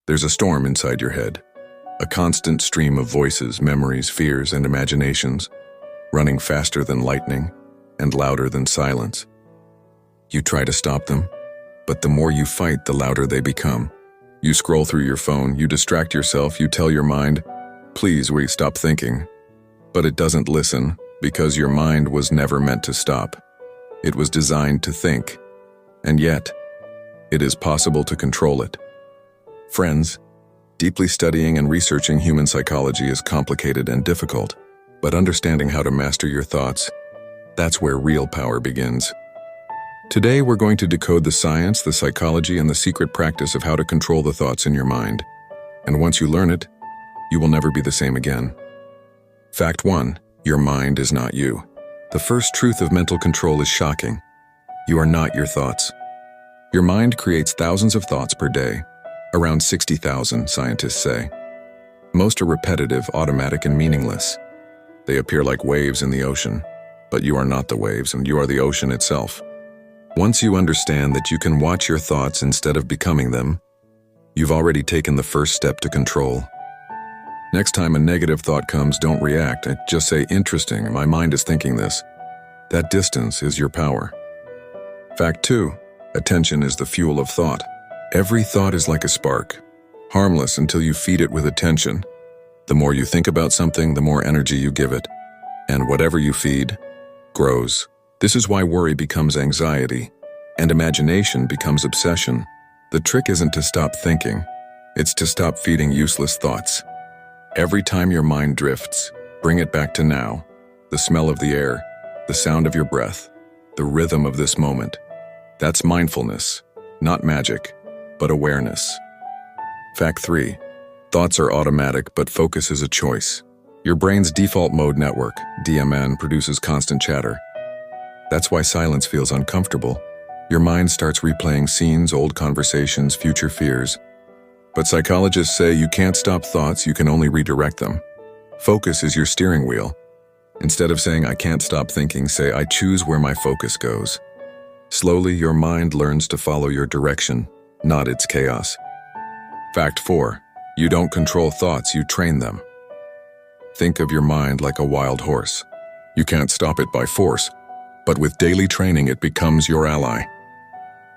There's a storm inside your head, a constant stream of voices, memories, fears, and imaginations, running faster than lightning and louder than silence. You try to stop them, but the more you fight, the louder they become. You scroll through your phone, you distract yourself, you tell your mind, "Please, will you stop thinking?" But it doesn't listen, because your mind was never meant to stop. It was designed to think, and yet, it is possible to control it. Friends, deeply studying and researching human psychology is complicated and difficult, but understanding how to master your thoughts, that's where real power begins. Today, we're going to decode the science, the psychology, and the secret practice of how to control the thoughts in your mind. And once you learn it, you will never be the same again. Fact 1. Your mind is not you. The first truth of mental control is shocking. You are not your thoughts. Your mind creates thousands of thoughts per day. Around 60,000, scientists say. Most are repetitive, automatic, and meaningless. They appear like waves in the ocean, but you are not the waves, and you are the ocean itself. Once you understand that you can watch your thoughts instead of becoming them, you've already taken the first step to control. Next time a negative thought comes, don't react. Just say, "Interesting, my mind is thinking this." That distance is your power. Fact 2. Attention is the fuel of thought. Every thought is like a spark, harmless until you feed it with attention. The more you think about something, the more energy you give it. And whatever you feed, grows. This is why worry becomes anxiety, and imagination becomes obsession. The trick isn't to stop thinking, it's to stop feeding useless thoughts. Every time your mind drifts, bring it back to now. The smell of the air, the sound of your breath, the rhythm of this moment. That's mindfulness, not magic, but awareness. Fact 3. Thoughts are automatic, but focus is a choice. Your brain's default mode network, DMN, produces constant chatter. That's why silence feels uncomfortable. Your mind starts replaying scenes, old conversations, future fears. But psychologists say you can't stop thoughts, you can only redirect them. Focus is your steering wheel. Instead of saying, "I can't stop thinking," say, "I choose where my focus goes." Slowly, your mind learns to follow your direction, not its chaos. Fact 4. You don't control thoughts, you train them. Think of your mind like a wild horse. You can't stop it by force, but with daily training it becomes your ally.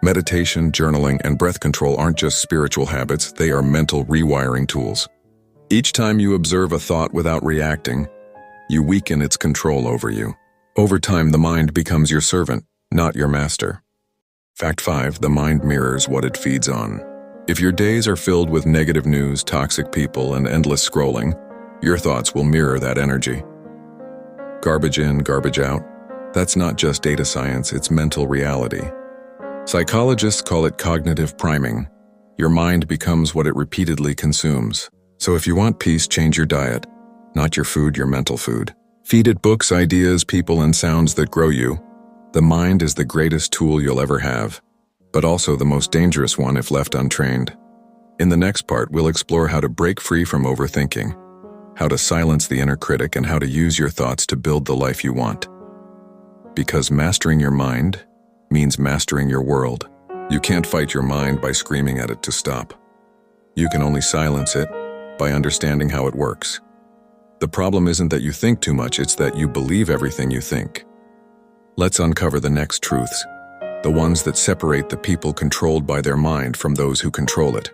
Meditation, journaling, and breath control aren't just spiritual habits, they are mental rewiring tools. Each time you observe a thought without reacting, you weaken its control over you. Over time, the mind becomes your servant, not your master. Fact 5. The mind mirrors what it feeds on. If your days are filled with negative news, toxic people, and endless scrolling, your thoughts will mirror that energy. Garbage in, garbage out. That's not just data science, it's mental reality. Psychologists call it cognitive priming. Your mind becomes what it repeatedly consumes. So if you want peace, change your diet. Not your food, your mental food. Feed it books, ideas, people, and sounds that grow you. The mind is the greatest tool you'll ever have, but also the most dangerous one if left untrained. In the next part, we'll explore how to break free from overthinking, how to silence the inner critic, and how to use your thoughts to build the life you want. Because mastering your mind means mastering your world. You can't fight your mind by screaming at it to stop. You can only silence it by understanding how it works. The problem isn't that you think too much, it's that you believe everything you think. Let's uncover the next truths, the ones that separate the people controlled by their mind from those who control it.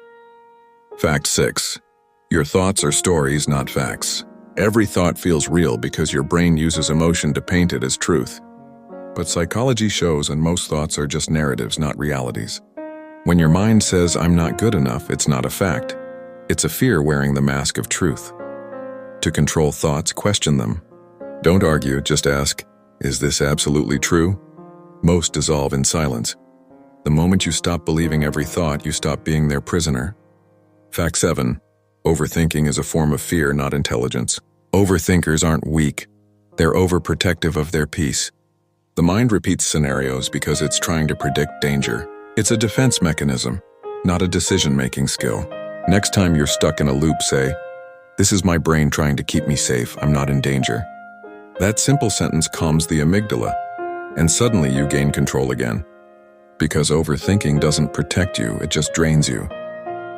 Fact 6. Your thoughts are stories, not facts. Every thought feels real because your brain uses emotion to paint it as truth. But psychology shows and most thoughts are just narratives, not realities. When your mind says, "I'm not good enough," it's not a fact. It's a fear wearing the mask of truth. To control thoughts, question them. Don't argue, just ask, "Is this absolutely true?" Most dissolve in silence. The moment you stop believing every thought, you stop being their prisoner. Fact 7. Overthinking is a form of fear, not intelligence. Overthinkers aren't weak. They're overprotective of their peace. The mind repeats scenarios because it's trying to predict danger. It's a defense mechanism, not a decision-making skill. Next time you're stuck in a loop, say, "This is my brain trying to keep me safe, I'm not in danger." That simple sentence calms the amygdala, and suddenly you gain control again. Because overthinking doesn't protect you, it just drains you.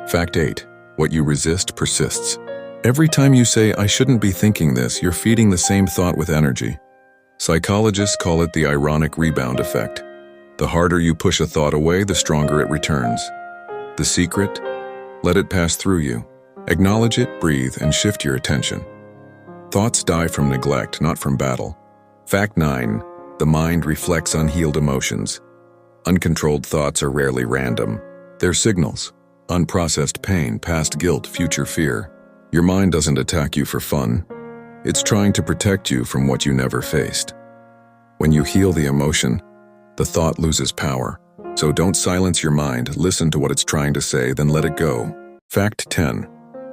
Fact 8. What you resist persists. Every time you say, "I shouldn't be thinking this," you're feeding the same thought with energy. Psychologists call it the ironic rebound effect. The harder you push a thought away, the stronger it returns. The secret? Let it pass through you. Acknowledge it, breathe, and shift your attention. Thoughts die from neglect, not from battle. Fact 9. The mind reflects unhealed emotions. Uncontrolled thoughts are rarely random. They're signals. Unprocessed pain, past guilt, future fear. Your mind doesn't attack you for fun. It's trying to protect you from what you never faced. When you heal the emotion, the thought loses power. So don't silence your mind, listen to what it's trying to say, then let it go. Fact 10.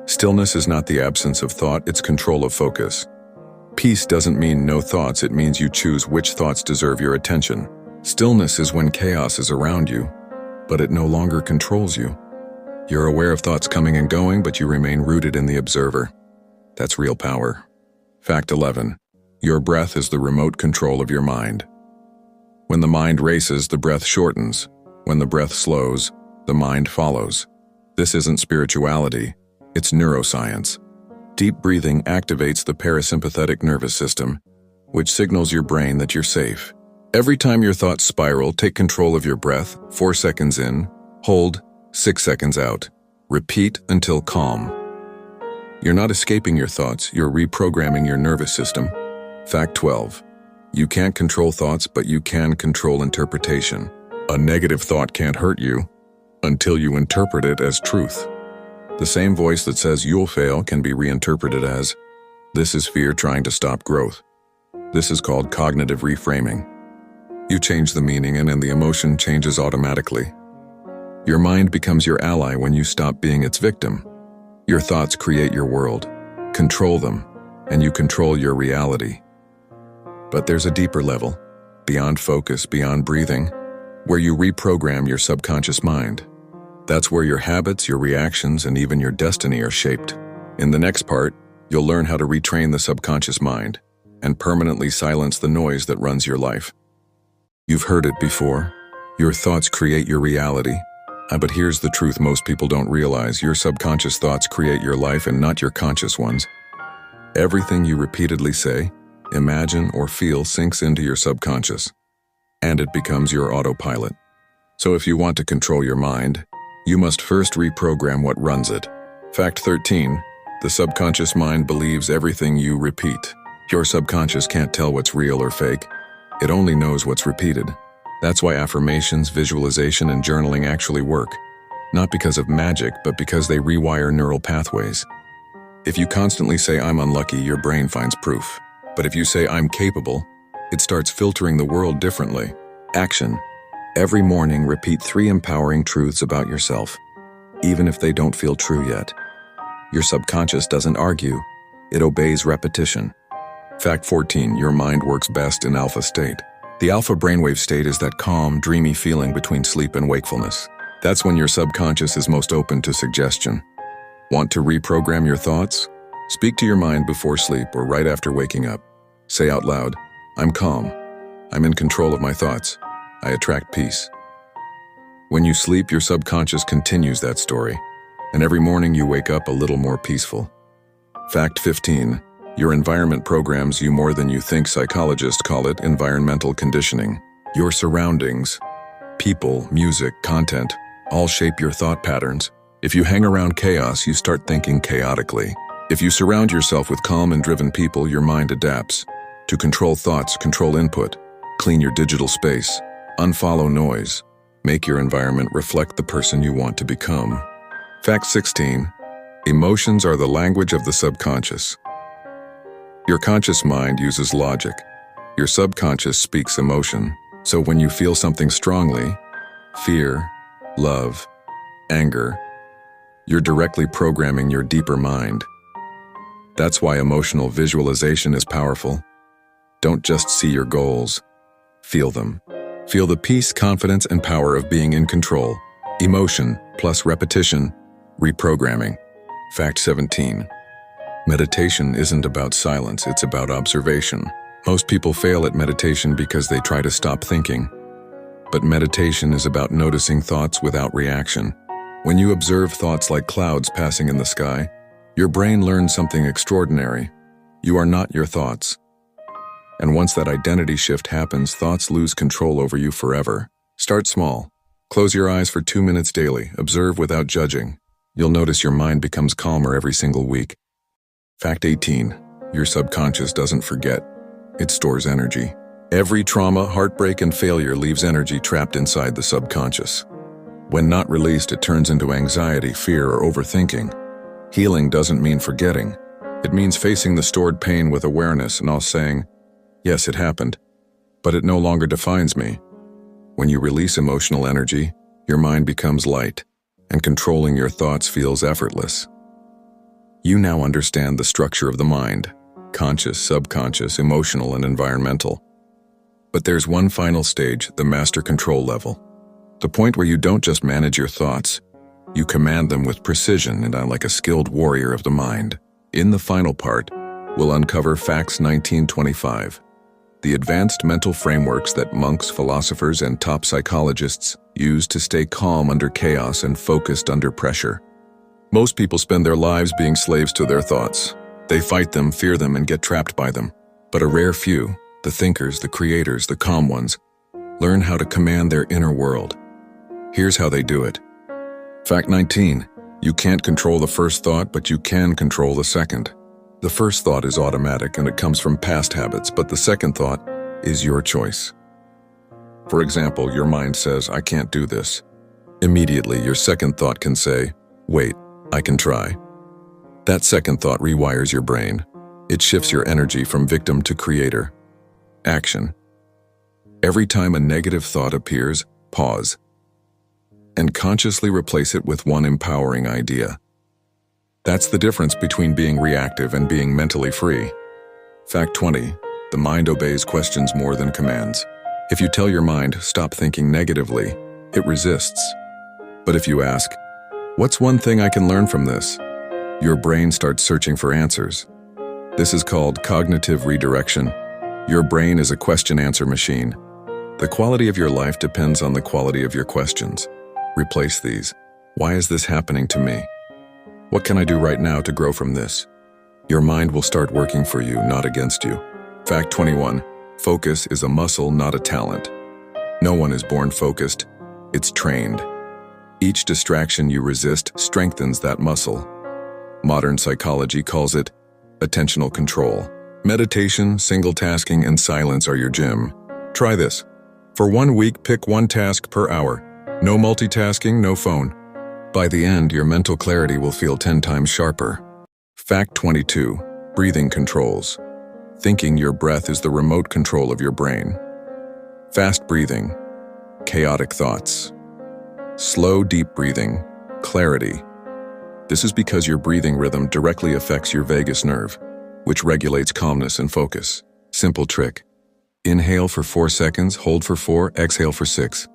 Stillness is not the absence of thought, it's control of focus. Peace doesn't mean no thoughts, it means you choose which thoughts deserve your attention. Stillness is when chaos is around you, but it no longer controls you. You're aware of thoughts coming and going, but you remain rooted in the observer. That's real power. Fact 11. Your breath is the remote control of your mind. When the mind races, the breath shortens. When the breath slows, the mind follows. This isn't spirituality, it's neuroscience. Deep breathing activates the parasympathetic nervous system, which signals your brain that you're safe. Every time your thoughts spiral, take control of your breath, 4 seconds in, hold, 6 seconds out. Repeat until calm. You're not escaping your thoughts, you're reprogramming your nervous system. Fact 12. You can't control thoughts, but you can control interpretation. A negative thought can't hurt you until you interpret it as truth. The same voice that says you'll fail can be reinterpreted as, "This is fear trying to stop growth." This is called cognitive reframing. You change the meaning and the emotion changes automatically. Your mind becomes your ally when you stop being its victim. Your thoughts create your world. Control them, and you control your reality. But there's a deeper level, beyond focus, beyond breathing, where you reprogram your subconscious mind. That's where your habits, your reactions, and even your destiny are shaped. In the next part, you'll learn how to retrain the subconscious mind and permanently silence the noise that runs your life. You've heard it before. Your thoughts create your reality. But here's the truth most people don't realize. Your subconscious thoughts create your life and not your conscious ones. Everything you repeatedly say, imagine, or feel sinks into your subconscious, and it becomes your autopilot. So if you want to control your mind, you must first reprogram what runs it. Fact 13. The subconscious mind believes everything you repeat. Your subconscious can't tell what's real or fake. It only knows what's repeated. That's why affirmations, visualization, and journaling actually work. Not because of magic, but because they rewire neural pathways. If you constantly say, "I'm unlucky," your brain finds proof. But if you say, "I'm capable," it starts filtering the world differently. Action. Every morning, repeat 3 empowering truths about yourself, even if they don't feel true yet. Your subconscious doesn't argue. It obeys repetition. Fact 14. Your mind works best in alpha state. The alpha brainwave state is that calm, dreamy feeling between sleep and wakefulness. That's when your subconscious is most open to suggestion. Want to reprogram your thoughts? Speak to your mind before sleep or right after waking up. Say out loud, "I'm calm. I'm in control of my thoughts. I attract peace." When you sleep, your subconscious continues that story, and every morning you wake up a little more peaceful. Fact 15. Your environment programs you more than you think. Psychologists call it environmental conditioning. Your surroundings, people, music, content, all shape your thought patterns. If you hang around chaos, you start thinking chaotically. If you surround yourself with calm and driven people, your mind adapts. To control thoughts, control input, clean your digital space, unfollow noise, make your environment reflect the person you want to become. Fact 16. Emotions are the language of the subconscious. Your conscious mind uses logic. Your subconscious speaks emotion. So when you feel something strongly, fear, love, anger, you're directly programming your deeper mind. That's why emotional visualization is powerful. Don't just see your goals, feel them. Feel the peace, confidence, and power of being in control. Emotion plus repetition, reprogramming. Fact 17. Meditation isn't about silence, it's about observation. Most people fail at meditation because they try to stop thinking. But meditation is about noticing thoughts without reaction. When you observe thoughts like clouds passing in the sky, your brain learns something extraordinary. You are not your thoughts. And once that identity shift happens, thoughts lose control over you forever. Start small. Close your eyes for 2 minutes daily. Observe without judging. You'll notice your mind becomes calmer every single week. Fact 18. Your subconscious doesn't forget. It stores energy. Every trauma, heartbreak, and failure leaves energy trapped inside the subconscious. When not released, it turns into anxiety, fear, or overthinking. Healing doesn't mean forgetting. It means facing the stored pain with awareness and saying, yes, it happened, but it no longer defines me. When you release emotional energy, your mind becomes light, and controlling your thoughts feels effortless. You now understand the structure of the mind: conscious, subconscious, emotional, and environmental. But there's one final stage, the master control level. The point where you don't just manage your thoughts, you command them with precision and like a skilled warrior of the mind. In the final part, we'll uncover facts 1925, the advanced mental frameworks that monks, philosophers, and top psychologists use to stay calm under chaos and focused under pressure. Most people spend their lives being slaves to their thoughts. They fight them, fear them, and get trapped by them. But a rare few, the thinkers, the creators, the calm ones, learn how to command their inner world. Here's how they do it. Fact 19. You can't control the first thought, but you can control the second. The first thought is automatic and it comes from past habits, but the second thought is your choice. For example, your mind says, I can't do this. Immediately, your second thought can say, wait, I can try. That second thought rewires your brain. It shifts your energy from victim to creator. Action. Every time a negative thought appears, pause, and consciously replace it with one empowering idea. That's the difference between being reactive and being mentally free. Fact 20. The mind obeys questions more than commands. If you tell your mind, stop thinking negatively, it resists. But if you ask, what's one thing I can learn from this? Your brain starts searching for answers. This is called cognitive redirection. Your brain is a question-answer machine. The quality of your life depends on the quality of your questions. Replace these. Why is this happening to me? What can I do right now to grow from this? Your mind will start working for you, not against you. Fact 21. Focus is a muscle, not a talent. No one is born focused. It's trained. Each distraction you resist strengthens that muscle. Modern psychology calls it attentional control. Meditation, single tasking, and silence are your gym. Try this. For 1 week, pick one task per hour. No multitasking, no phone. By the end, your mental clarity will feel 10 times sharper. Fact 22. Breathing controls. Thinking your breath is the remote control of your brain. Fast breathing. Chaotic thoughts. Slow, deep breathing. Clarity. This is because your breathing rhythm directly affects your vagus nerve, which regulates calmness and focus. Simple trick. Inhale for 4 seconds, hold for 4, exhale for 6.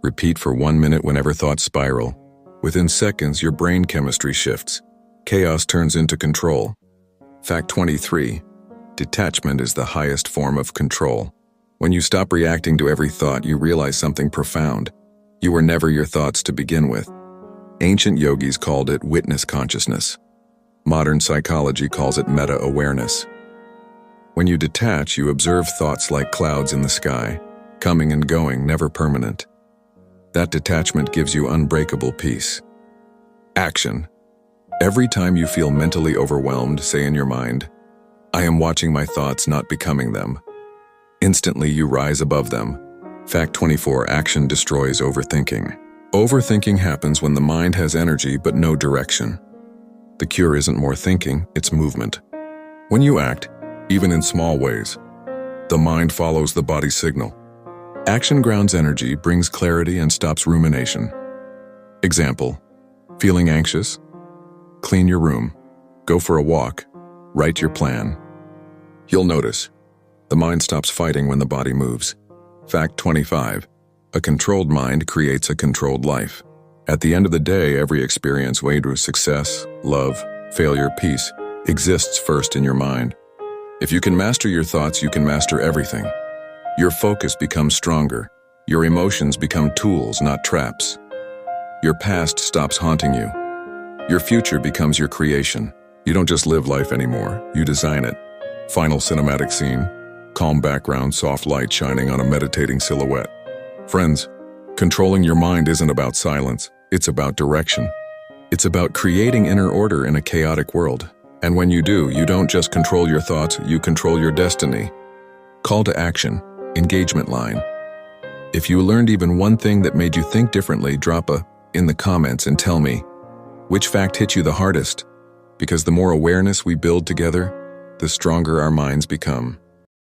Repeat for 1 minute whenever thoughts spiral. Within seconds, your brain chemistry shifts. Chaos turns into control. Fact 23. Detachment is the highest form of control. When you stop reacting to every thought, you realize something profound. You were never your thoughts to begin with. Ancient yogis called it witness consciousness. Modern psychology calls it meta-awareness. When you detach, you observe thoughts like clouds in the sky, coming and going, never permanent. That detachment gives you unbreakable peace. Action. Every time you feel mentally overwhelmed, say in your mind, I am watching my thoughts, not becoming them. Instantly, you rise above them. Fact 24. Action destroys overthinking. Overthinking happens when the mind has energy but no direction. The cure isn't more thinking, it's movement. When you act, even in small ways, the mind follows the body's signal. Action grounds energy, brings clarity, and stops rumination. Example, feeling anxious? Clean your room, go for a walk, write your plan. You'll notice, the mind stops fighting when the body moves. Fact 25. A controlled mind creates a controlled life. At the end of the day, every experience, whether success, love, failure, peace, exists first in your mind. If you can master your thoughts, you can master everything. Your focus becomes stronger. Your emotions become tools, not traps. Your past stops haunting you. Your future becomes your creation. You don't just live life anymore, you design it. Final cinematic scene, calm background, soft light shining on a meditating silhouette. Friends, controlling your mind isn't about silence, it's about direction. It's about creating inner order in a chaotic world. And when you do, you don't just control your thoughts, you control your destiny. Call to action, engagement line. If you learned even one thing that made you think differently, drop a in the comments and tell me which fact hit you the hardest. Because the more awareness we build together, the stronger our minds become.